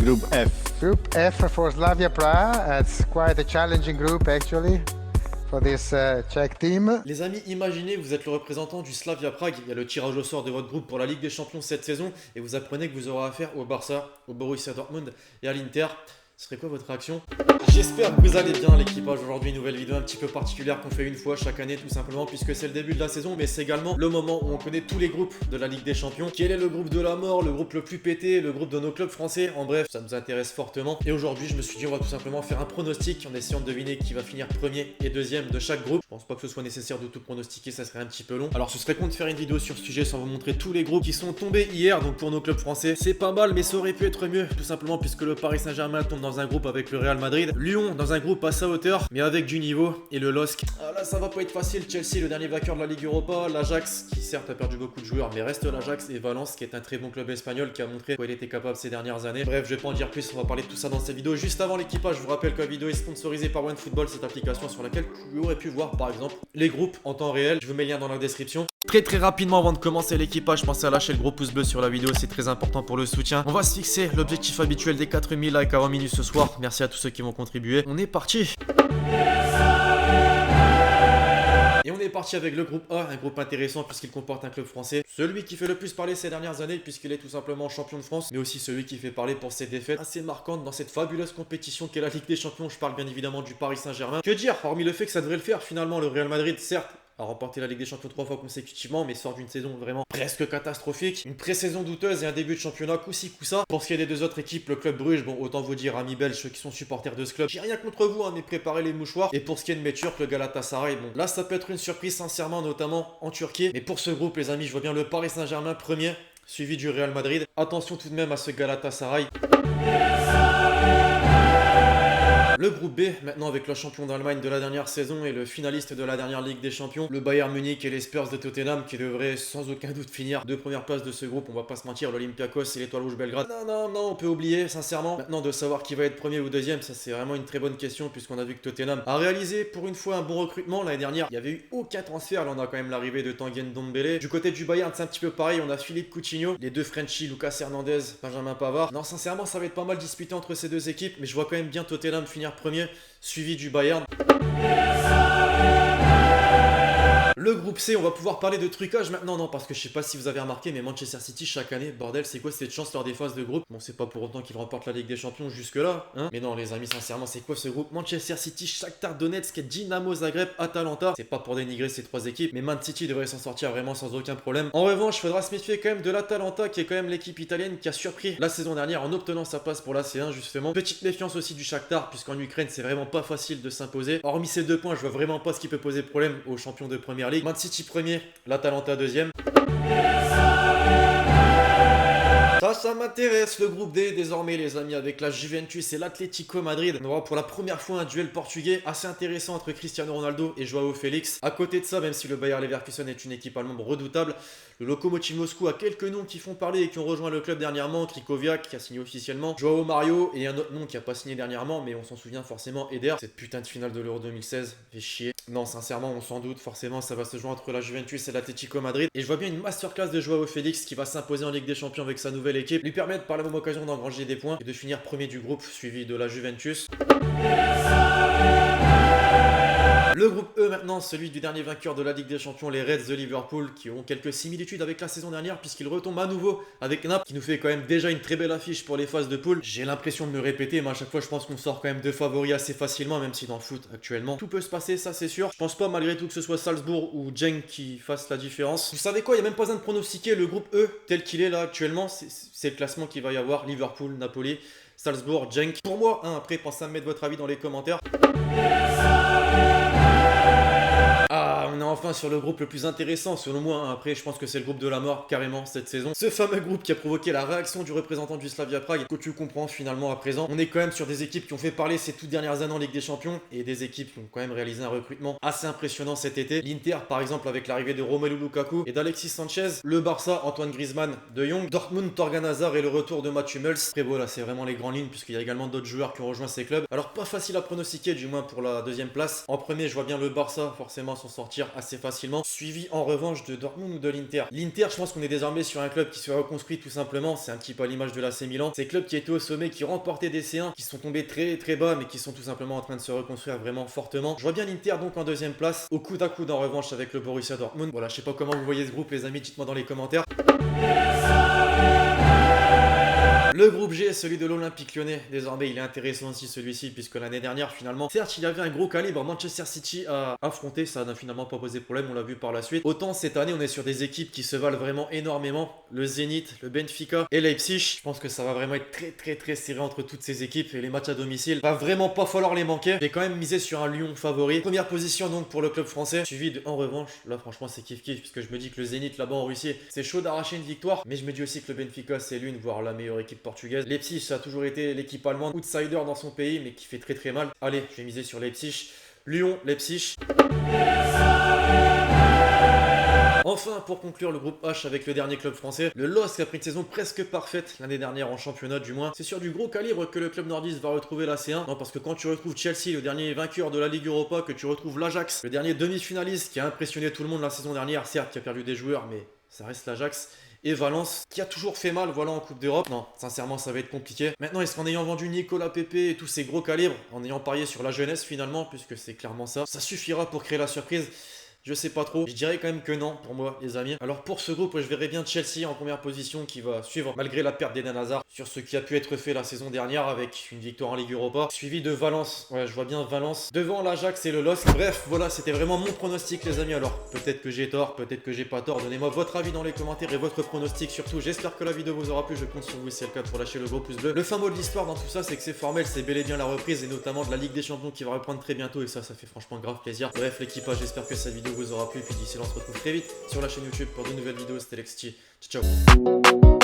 Group F. Group F for Slavia Prague. It's quite a challenging group actually for this Czech team. Les amis, imaginez, vous êtes le représentant du Slavia Prague, il y a le tirage au sort de votre groupe pour la Ligue des Champions cette saison et vous apprenez que vous aurez affaire au Barça, au Borussia Dortmund et à l'Inter. Ce serait quoi votre réaction? J'espère que vous allez bien l'équipage. Aujourd'hui, nouvelle vidéo un petit peu particulière qu'on fait une fois chaque année tout simplement puisque c'est le début de la saison, mais c'est également le moment où on connaît tous les groupes de la Ligue des Champions. Quel est le groupe de la mort, le groupe le plus pété, le groupe de nos clubs français? En bref, ça nous intéresse fortement. Et aujourd'hui, je me suis dit on va tout simplement faire un pronostic en essayant de deviner qui va finir premier et deuxième de chaque groupe. Je pense pas que ce soit nécessaire de tout pronostiquer, ça serait un petit peu long. Alors ce serait con de faire une vidéo sur ce sujet sans vous montrer tous les groupes qui sont tombés hier. Donc pour nos clubs français, c'est pas mal, mais ça aurait pu être mieux, tout simplement puisque le Paris Saint-Germain tombe dans un groupe avec le Real Madrid, Lyon dans un groupe à sa hauteur mais avec du niveau, et le LOSC. Ah là ça va pas être facile. Chelsea, le dernier vainqueur de la Ligue Europa, l'Ajax qui certes a perdu beaucoup de joueurs mais reste l'Ajax, et Valence qui est un très bon club espagnol qui a montré quoi il était capable ces dernières années. Bref, je vais pas en dire plus, on va parler de tout ça dans cette vidéo. Juste avant l'équipage, je vous rappelle que la vidéo est sponsorisée par OneFootball, cette application sur laquelle tu aurais pu voir par exemple les groupes en temps réel. Je vous mets le lien dans la description. Très rapidement avant de commencer l'équipage, pensez à lâcher le gros pouce bleu sur la vidéo, c'est très important pour le soutien. On va se fixer l'objectif habituel des 4000 likes à 20 minutes ce soir. Merci à tous ceux qui vont contribuer. On est parti. Et on est parti avec le groupe A, un groupe intéressant puisqu'il comporte un club français, celui qui fait le plus parler ces dernières années puisqu'il est tout simplement champion de France, mais aussi celui qui fait parler pour ses défaites assez marquantes dans cette fabuleuse compétition qu'est la Ligue des Champions. Je parle bien évidemment du Paris Saint-Germain. Que dire, hormis le fait que ça devrait le faire finalement, le Real Madrid, certes, a remporté la Ligue des Champions 3 fois consécutivement, mais sort d'une saison vraiment presque catastrophique, une pré-saison douteuse et un début de championnat coup-ci coup-ça. Pour ce qui est des deux autres équipes, le club Bruges, bon autant vous dire amis belges, ceux qui sont supporters de ce club, j'ai rien contre vous, hein, mais préparez les mouchoirs. Et pour ce qui est de mes Turcs, le Galatasaray, bon là ça peut être une surprise sincèrement, notamment en Turquie. Mais pour ce groupe les amis, je vois bien le Paris Saint-Germain premier, suivi du Real Madrid. Attention tout de même à ce Galatasaray. Le groupe B, maintenant avec le champion d'Allemagne de la dernière saison et le finaliste de la dernière Ligue des Champions, le Bayern Munich et les Spurs de Tottenham qui devraient sans aucun doute finir deux premières places de ce groupe. On va pas se mentir, l'Olympiakos et l'Étoile Rouge Belgrade. Non, on peut oublier sincèrement. Maintenant de savoir qui va être premier ou deuxième, ça c'est vraiment une très bonne question puisqu'on a vu que Tottenham a réalisé pour une fois un bon recrutement. L'année dernière, il n'y avait eu aucun transfert, là on a quand même l'arrivée de Tanguy Ndombele. Du côté du Bayern, c'est un petit peu pareil, on a Philippe Coutinho, les deux Frenchies, Lucas Hernandez, Benjamin Pavard. Non, sincèrement, ça va être pas mal disputé entre ces deux équipes, mais je vois quand même bien Tottenham finir premier, suivi du Bayern. Le groupe C, on va pouvoir parler de trucage maintenant, non, parce que je sais pas si vous avez remarqué, mais Manchester City chaque année, bordel, c'est quoi cette chance lors des phases de groupe? Bon, c'est pas pour autant qu'ils remportent la Ligue des Champions jusque-là, hein. Mais non, les amis, sincèrement, c'est quoi ce groupe? Manchester City, Shakhtar Donetsk, Dynamo Zagreb, Atalanta. C'est pas pour dénigrer ces trois équipes, mais Man City devrait s'en sortir vraiment sans aucun problème. En revanche, il faudra se méfier quand même de l'Atalanta, qui est quand même l'équipe italienne qui a surpris la saison dernière en obtenant sa place pour la C1, justement. Petite méfiance aussi du Shakhtar, puisqu'en Ukraine, c'est vraiment pas facile de s'imposer. Hormis ces deux points, je vois vraiment pas ce qui peut poser problème aux champions de Première Ligue. Man City premier, l'Atalanta deuxième. Ça m'intéresse, le groupe D désormais les amis, avec la Juventus et l'Atlético Madrid. On aura pour la première fois un duel portugais assez intéressant entre Cristiano Ronaldo et Joao Félix. À côté de ça, même si le Bayer Leverkusen est une équipe allemande redoutable, le Lokomotiv Moscou a quelques noms qui font parler et qui ont rejoint le club dernièrement. Krikoviak qui a signé officiellement, Joao Mario et un autre nom qui a pas signé dernièrement, mais on s'en souvient forcément, Eder. Cette putain de finale de l'Euro 2016 fait chier. Non, sincèrement, on s'en doute, forcément ça va se jouer entre la Juventus et l'Atlético Madrid. Et je vois bien une masterclass de Joao Félix qui va s'imposer en Ligue des Champions avec sa nouvelle équipe, lui permettre par la même occasion d'engranger des points et de finir premier du groupe, suivi de la Juventus. Le groupe E maintenant, celui du dernier vainqueur de la Ligue des Champions, les Reds de Liverpool, qui ont quelques similitudes avec la saison dernière puisqu'ils retombent à nouveau avec Naples, qui nous fait quand même déjà une très belle affiche pour les phases de poule. J'ai l'impression de me répéter, mais à chaque fois je pense qu'on sort quand même deux favoris assez facilement, même si dans le foot actuellement tout peut se passer, ça c'est sûr. Je pense pas malgré tout que ce soit Salzbourg ou Genk qui fasse la différence. Vous savez quoi, il n'y a même pas besoin de pronostiquer le groupe E tel qu'il est là actuellement, c'est le classement qu'il va y avoir, Liverpool, Napoli, Salzbourg, Genk. Pour moi, hein, après pensez à me mettre votre avis dans les commentaires. Ah, on est enfin sur le groupe le plus intéressant selon moi, hein. Après je pense que c'est le groupe de la mort carrément cette saison. Ce fameux groupe qui a provoqué la réaction du représentant du Slavia Prague, que tu comprends finalement à présent. On est quand même sur des équipes qui ont fait parler ces toutes dernières années en Ligue des Champions et des équipes qui ont quand même réalisé un recrutement assez impressionnant cet été. L'Inter par exemple avec l'arrivée de Romelu Lukaku et d'Alexis Sanchez, le Barça Antoine Griezmann, De Jong, Dortmund Torgan Hazard et le retour de Mathieu Hummels. Après voilà, c'est vraiment les grandes lignes puisqu'il y a également d'autres joueurs qui ont rejoint ces clubs. Alors pas facile à pronostiquer du moins pour la deuxième place. En premier je vois bien le Barça forcément s'en sortir sortir assez facilement. Suivi en revanche de Dortmund ou de l'Inter. L'Inter, je pense qu'on est désormais sur un club qui se reconstruit tout simplement. C'est un petit peu à l'image de l'AC Milan. C'est club qui étaient au sommet, qui remportaient des C1, qui sont tombés très très bas, mais qui sont tout simplement en train de se reconstruire vraiment fortement. Je vois bien l'Inter donc en deuxième place, au coude à coude en revanche avec le Borussia Dortmund. Voilà, je sais pas comment vous voyez ce groupe les amis, dites-moi dans les commentaires. Le groupe G, celui de l'Olympique Lyonnais, désormais il est intéressant aussi celui-ci puisque l'année dernière finalement, certes il y avait un gros calibre, Manchester City à affronter, ça n'a finalement pas posé problème, on l'a vu par la suite. Autant cette année on est sur des équipes qui se valent vraiment énormément, le Zénith, le Benfica et Leipzig. Je pense que ça va vraiment être très serré entre toutes ces équipes et les matchs à domicile, va vraiment pas falloir les manquer. J'ai quand même misé sur un Lyon favori. Première position donc pour le club français, suivi de en revanche, là franchement c'est kiff puisque je me dis que le Zénith là-bas en Russie, c'est chaud d'arracher une victoire, mais je me dis aussi que le Benfica c'est l'une, voire la meilleure équipe portugaise. Leipzig, ça a toujours été l'équipe allemande, outsider dans son pays, mais qui fait très mal. Allez, je vais miser sur Leipzig. Lyon, Leipzig. Enfin, pour conclure le groupe H avec le dernier club français, le LOSC a pris une saison presque parfaite l'année dernière en championnat du moins. C'est sur du gros calibre que le club nordiste va retrouver la C1. Non, parce que quand tu retrouves Chelsea, le dernier vainqueur de la Ligue Europa, que tu retrouves l'Ajax, le dernier demi-finaliste qui a impressionné tout le monde la saison dernière, certes qui a perdu des joueurs, mais ça reste l'Ajax. Et Valence, qui a toujours fait mal, voilà, en Coupe d'Europe. Non, sincèrement, ça va être compliqué. Maintenant, est-ce qu'en ayant vendu Nicolas Pepe et tous ces gros calibres, en ayant parié sur la jeunesse finalement, puisque c'est clairement ça, ça suffira pour créer la surprise? Je sais pas trop, je dirais quand même que non pour moi les amis. Alors pour ce groupe, je verrais bien Chelsea en première position qui va suivre malgré la perte d'Eden Hazard sur ce qui a pu être fait la saison dernière avec une victoire en Ligue Europa. Suivi de Valence, ouais je vois bien Valence devant l'Ajax et le LOSC. Bref voilà, c'était vraiment mon pronostic les amis. Alors peut-être que j'ai tort, peut-être que j'ai pas tort. Donnez-moi votre avis dans les commentaires et votre pronostic surtout. J'espère que la vidéo vous aura plu, je compte sur vous si c'est le cas pour lâcher le gros pouce bleu. Le fin mot de l'histoire dans tout ça c'est que c'est formel, c'est bel et bien la reprise et notamment de la Ligue des Champions qui va reprendre très bientôt et ça fait franchement grave plaisir. Bref l'équipage, j'espère que cette vidéo vous aura plu et puis d'ici là on se retrouve très vite sur la chaîne YouTube pour de nouvelles vidéos. C'était Lexti, ciao ciao.